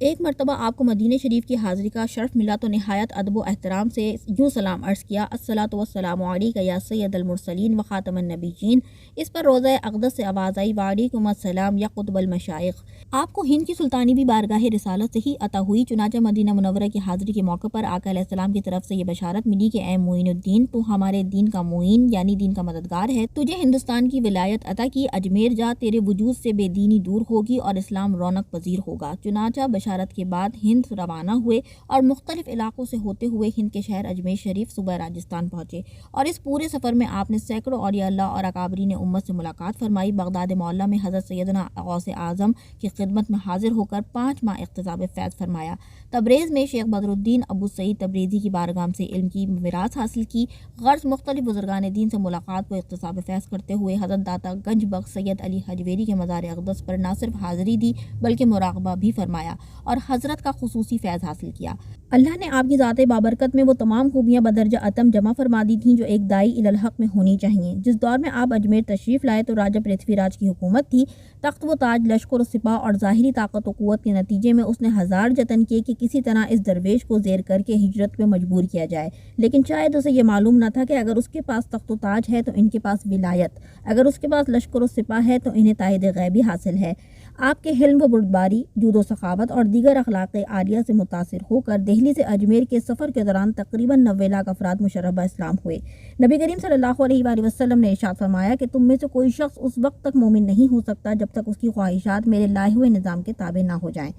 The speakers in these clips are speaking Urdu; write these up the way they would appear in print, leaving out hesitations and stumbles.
ایک مرتبہ آپ کو مدینہ شریف کی حاضری کا شرف ملا تو نہایت ادب و احترام سے یوں سلام عرض کیا، الصلاۃ والسلام علیک یا سید المرسلین و خاتم النبیین۔ اس پر روضہ اقدس سے آواز آئی، وعلیکم السلام یا قطب المشائخ۔ آپ کو ہند کی سلطانی بھی بارگاہ رسالت سے ہی عطا ہوئی، چنانچہ مدینہ منورہ کی حاضری کے موقع پر آقا علیہ السلام کی طرف سے یہ بشارت ملی کہ اے معین الدین، تو ہمارے دین کا معین یعنی دین کا مددگار ہے، تجھے ہندوستان کی ولایت عطا کی، اجمیر جا، تیرے وجود سے بے دینی دور ہوگی اور اسلام رونق پذیر ہوگا۔ چنانچہ بشارت کے بعد ہند روانہ ہوئے اور مختلف علاقوں سے ہوتے ہوئے ہند کے شہر اجمیر شریف صوبہ راجستھان پہنچے، اور اس پورے سفر میں آپ نے سینکڑوں اولیاء اللہ اور اکابرین امت سے ملاقات فرمائی۔ بغداد معلیٰ میں حضرت سیدنا غوث اعظم کی خدمت میں حاضر ہو کر 5 ماہ اقتضاب فیض فرمایا۔ تبریز میں شیخ بدر الدین ابو سعید تبریزی کی بارگاہ سے علم کی میراث حاصل کی۔ غرض مختلف بزرگان دین سے ملاقات کو اقتضاب فیض کرتے ہوئے حضرت داتا گنج بخش سید علی حجویری کے مزار اقدس پر نہ صرف حاضری دی بلکہ مراقبہ بھی فرمایا اور حضرت کا خصوصی فیض حاصل کیا۔ اللہ نے آپ کی ذات بابرکت میں وہ تمام خوبیاں بدرجہ اتم جمع فرما دی تھیں جو ایک داعی الی الحق میں ہونی چاہیے۔ جس دور میں آپ اجمیر تشریف لائے تو راجہ پرتھوی راج کی حکومت تھی۔ تخت و تاج، لشکر و سپاہ اور ظاہری طاقت و قوت کے نتیجے میں اس نے ہزار جتن کیے کہ کسی طرح اس درویش کو زیر کر کے ہجرت پہ مجبور کیا جائے، لیکن شاید اسے یہ معلوم نہ تھا کہ اگر اس کے پاس تخت و تاج ہے تو ان کے پاس ولایت، اگر اس کے پاس لشکر و سپاہ ہے تو انہیں تائید غیبی حاصل ہے۔ آپ کے حلم و بردباری، جود و سخاوت اور دیگر اخلاق عالیہ سے متاثر ہو کر دہلی سے اجمیر کے سفر کے دوران تقریباً 90 لاکھ افراد مشرف اسلام ہوئے۔ نبی کریم صلی اللہ علیہ وآلہ وسلم نے ارشاد فرمایا کہ تم میں سے کوئی شخص اس وقت تک مومن نہیں ہو سکتا جب تک اس کی خواہشات میرے لائے ہوئے نظام کے تابع نہ ہو جائیں۔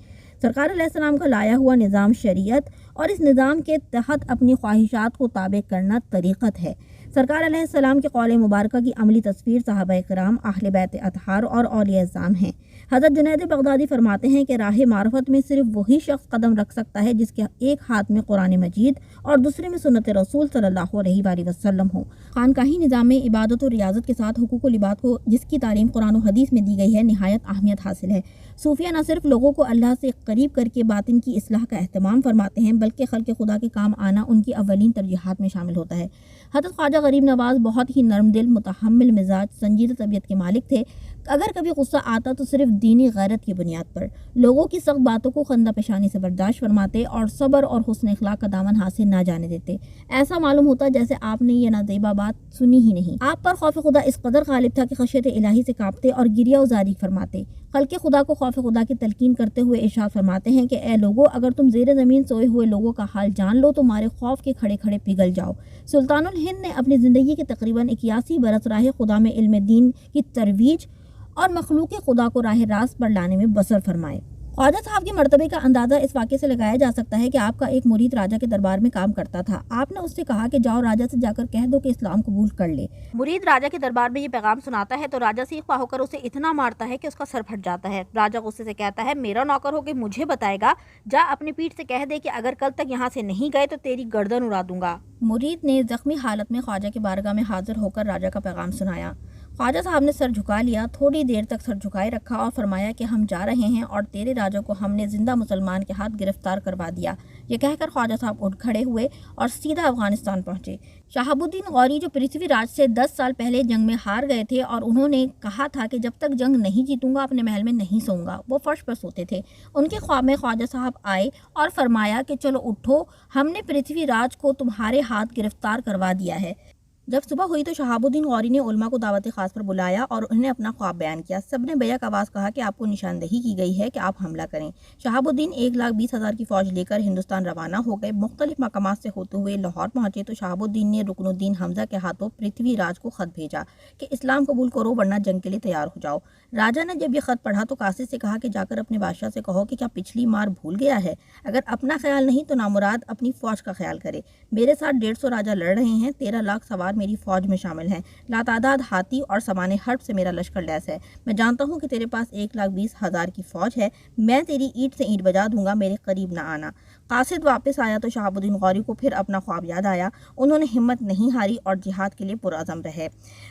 سرکار علیہ السلام کا لایا ہوا نظام شریعت اور اس نظام کے تحت اپنی خواہشات کو تابع کرنا طریقت ہے۔ سرکار علیہ السلام کے قول مبارکہ کی عملی تصویر صحابہ کرام، اہل بیت اطہار اور اولیاء اعظام ہیں۔ حضرت جنید بغدادی فرماتے ہیں کہ راہ معرفت میں صرف وہی شخص قدم رکھ سکتا ہے جس کے ایک ہاتھ میں قرآن مجید اور دوسرے میں سنت رسول صلی اللہ علیہ وآلہ وسلم ہو۔ خانقاہی نظام میں عبادت و ریاضت کے ساتھ حقوق و لباس کو جس کی تعلیم قرآن و حدیث میں دی گئی ہے نہایت اہمیت حاصل ہے۔ صوفیہ نہ صرف لوگوں کو اللہ سے قریب کر کے باطن کی اصلاح کا اہتمام فرماتے ہیں بلکہ خلق خدا کے کام آنا ان کی اولین ترجیحات میں شامل ہوتا ہے۔ حضرت خواجہ غریب نواز بہت ہی نرم دل، متحمل مزاج، سنجیدہ طبیعت کے مالک تھے۔ اگر کبھی غصہ آتا تو صرف دینی غیرت کی بنیاد پر لوگوں کی سخت باتوں کو خندہ پیشانی سے برداشت فرماتے اور صبر اور حسن اخلاق کا دامن ہاتھ سے نہ جانے دیتے۔ ایسا معلوم ہوتا جیسے آپ نے یہ نازیبا بات سنی ہی نہیں۔ آپ پر خوف خدا اس قدر غالب تھا کہ خشیت الہی سے کانپتے اور گریہ وزاری فرماتے۔ خلق خدا کو خوف خدا کی تلقین کرتے ہوئے ارشاد فرماتے ہیں کہ اے لوگو، اگر تم زیر زمین سوئے ہوئے لوگوں کا حال جان لو تو تمہارے خوف کے کھڑے کھڑے پگھل جاؤ۔ سلطان الہند نے اپنی زندگی کے تقریباً 81 برس راہ خدا میں علم دین کی ترویج اور مخلوق خدا کو راہ راست پر لانے میں بسر فرمائے۔ خواجہ صاحب کے مرتبے کا اندازہ اس واقعے سے لگایا جا سکتا ہے کہ آپ کا ایک مرید راجہ کے دربار میں کام کرتا تھا۔ آپ نے اس سے کہا کہ جاؤ راجہ سے جا کر کہہ دو کہ اسلام قبول کر لے۔ مرید راجہ کے دربار میں یہ پیغام سناتا ہے تو راجہ سیخ پا ہو کر اسے اتنا مارتا ہے کہ اس کا سر پھٹ جاتا ہے۔ راجہ غصے سے کہتا ہے، میرا نوکر ہو کے مجھے بتائے گا، جا اپنی پیٹھ سے کہہ دے کہ اگر کل تک یہاں سے نہیں گئے تو تیری گردن اڑا دوں گا۔ مرید نے زخمی حالت میں خواجہ کی بارگاہ میں حاضر ہو کر راجہ کا پیغام سنایا۔ خواجہ صاحب نے سر جھکا لیا، تھوڑی دیر تک سر جھکائے رکھا اور فرمایا کہ ہم جا رہے ہیں اور تیرے راجہ کو ہم نے زندہ مسلمان کے ہاتھ گرفتار کروا دیا۔ یہ کہہ کر خواجہ صاحب اٹھ کھڑے ہوئے اور سیدھا افغانستان پہنچے۔ شہاب الدین غوری جو پرتھوی راج سے 10 سال پہلے جنگ میں ہار گئے تھے اور انہوں نے کہا تھا کہ جب تک جنگ نہیں جیتوں گا اپنے محل میں نہیں سوؤں گا، وہ فرش پر سوتے تھے۔ ان کے خواب میں خواجہ صاحب آئے اور فرمایا کہ چلو اٹھو، ہم نے پرتھوی راج کو تمہارے ہاتھ گرفتار کروا دیا ہے۔ جب صبح ہوئی تو شہاب الدین غوری نے علماء کو دعوت خاص پر بلایا اور انہیں اپنا خواب بیان کیا۔ سب نے بیک آواز کہا کہ آپ کو نشاندہی کی گئی ہے کہ آپ حملہ کریں۔ شہاب الدین 1,20,000 کی فوج لے کر ہندوستان روانہ ہو گئے۔ مختلف مقامات سے ہوتے ہوئے لاہور پہنچے تو شہاب الدین نے رکن الدین حمزہ کے ہاتھوں پرتھوی راج کو خط بھیجا کہ اسلام قبول کرو ورنہ جنگ کے لیے تیار ہو جاؤ۔ راجہ نے جب یہ خط پڑھا تو قاصد سے کہا کہ جا کر اپنے بادشاہ سے کہو کہ کیا پچھلی مار بھول گیا ہے؟ اگر اپنا خیال نہیں تو نامراد اپنی فوج کا خیال کرے۔ میرے ساتھ 150 راجہ لڑ رہے ہیں، 13 لاکھ سوار میری فوج میں شامل ہیں، لاتعداد ہاتھی اور سامان حرب سے میرا لشکر لیس ہے۔ میں جانتا ہوں کہ تیرے پاس 1,20,000 کی فوج ہے، میں تیری اینٹ سے اینٹ بجا دوں گا، میرے قریب نہ آنا۔ قاصد واپس آیا تو شہاب الدین غوری کو پھر اپنا خواب یاد آیا. انہوں نے ہمت نہیں ہاری اور جہاد کے لیے پرعزم رہے.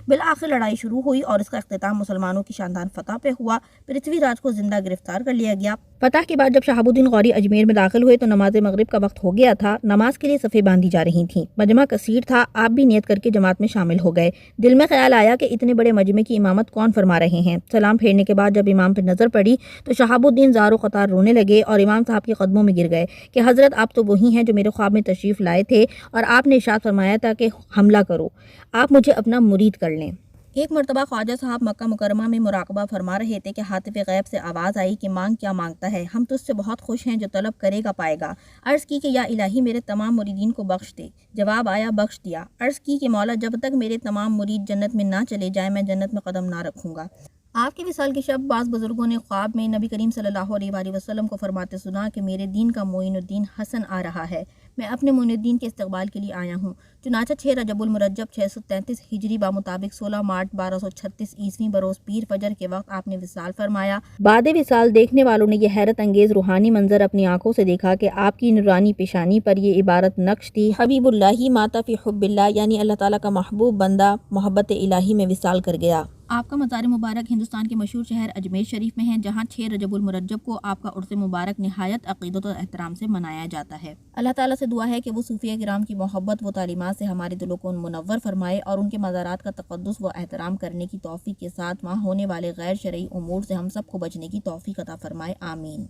بالآخر لڑائی شروع ہوئی اور اس کا اختتام مسلمانوں کی شاندار فتح پہ ہوا. پرتھوی راج کو زندہ گرفتار کر لیا گیا. فتح کے بعد جب شہاب الدین غوری اجمیر میں داخل ہوئے تو نماز مغرب کا وقت ہو گیا تھا. نماز کے لیے صفیں باندھی جا رہی تھیں. مجمع کثیر تھا. آپ بھی نیت کر کے جماعت میں شامل ہو گئے. دل میں خیال آیا کہ اتنے بڑے مجمع کی امامت کون فرما رہے ہیں. سلام پھیرنے کے بعد جب امام پہ نظر پڑی تو شہاب الدین زار و قطار رونے لگے اور امام صاحب کے قدموں میں گر گئے کہ حضرت آپ تو وہی ہیں جو میرے خواب میں تشریف لائے تھے اور آپ نے ارشاد فرمایا تھا کہ حملہ کرو. آپ مجھے اپنا مرید کر لیں. ایک مرتبہ خواجہ صاحب مکہ مکرمہ میں مراقبہ فرما رہے تھے کہ ہاتف غیب سے آواز آئی کہ مانگ کیا مانگتا ہے. ہم تجھ سے بہت خوش ہیں. جو طلب کرے گا پائے گا. عرض کی کہ یا الہی میرے تمام مریدین کو بخش دے. جواب آیا بخش دیا. عرض کی کہ مولا جب تک میرے تمام مرید جنت میں نہ چلے جائیں میں جنت میں قدم نہ رکھوں گا. آپ کے وصال کی شب بعض بزرگوں نے خواب میں نبی کریم صلی اللہ علیہ وآلہ وسلم کو فرماتے سنا کہ میرے دین کا معین الدین حسن آ رہا ہے. میں اپنے معین الدین کے استقبال کے لیے آیا ہوں. چنانچہ 6 رجب المرجب 633 ہجری بمطابق 16 مارچ 1236 عیسوی بروز پیر فجر کے وقت آپ نے وصال فرمایا. بعد وصال دیکھنے والوں نے یہ حیرت انگیز روحانی منظر اپنی آنکھوں سے دیکھا کہ آپ کی نورانی پیشانی پر یہ عبارت نقش تھی: حبیب اللہ ماتا فی حب اللہ، یعنی اللہ تعالیٰ کا محبوب بندہ محبت الہی میں وصال کر گیا. آپ کا مزار مبارک ہندوستان کے مشہور شہر اجمیر شریف میں ہے، جہاں 6 رجب المرجب کو آپ کا عرس مبارک نہایت عقیدت و احترام سے منایا جاتا ہے. اللہ تعالیٰ سے دعا ہے کہ وہ صوفیہ کرام کی محبت و تعلیمات سے ہمارے دلوں کو منور فرمائے اور ان کے مزارات کا تقدس و احترام کرنے کی توفیق کے ساتھ وہاں ہونے والے غیر شرعی امور سے ہم سب کو بچنے کی توفیق عطا فرمائے. آمین.